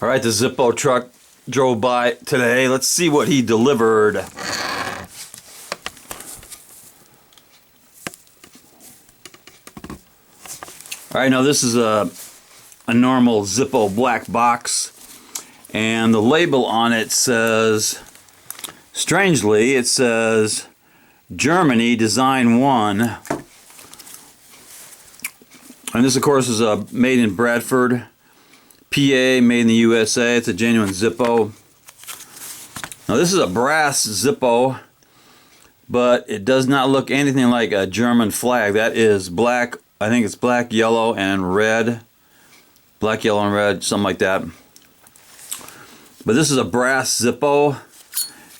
All right, the Zippo truck drove by today. Let's see what he delivered. All right, now this is a normal Zippo black box, and the label on it says, strangely, it says Germany Design 1. And this, of course, is made in Bradford, PA, made in the USA. It's a genuine Zippo. Now this is a brass Zippo, but it does not look anything like a German flag. That is black. I think it's black, yellow, and red. Black, yellow, and red, something like that. But this is a brass Zippo,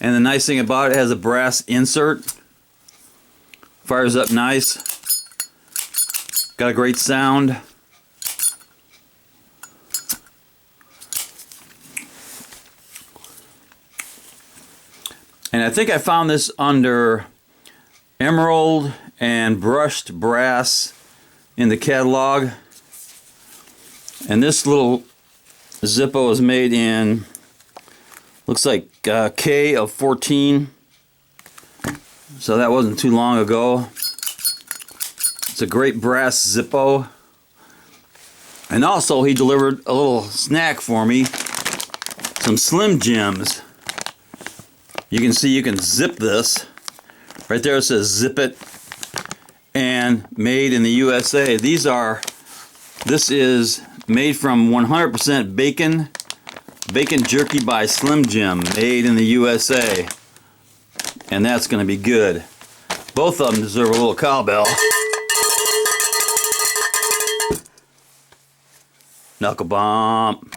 and the nice thing about it, it has a brass insert. Fires up nice. Got a great sound. And I think I found this under emerald and brushed brass in the catalog. And this little Zippo is made in, looks like K of 14. So that wasn't too long ago. It's a great brass Zippo. And also he delivered a little snack for me. Some Slim Jims. You can see you can zip this. Right there it says zip it. And made in the USA. This is made from 100% Bacon Jerky by Slim Jim. Made in the USA. And that's going to be good. Both of them deserve a little cowbell. Knuckle bump.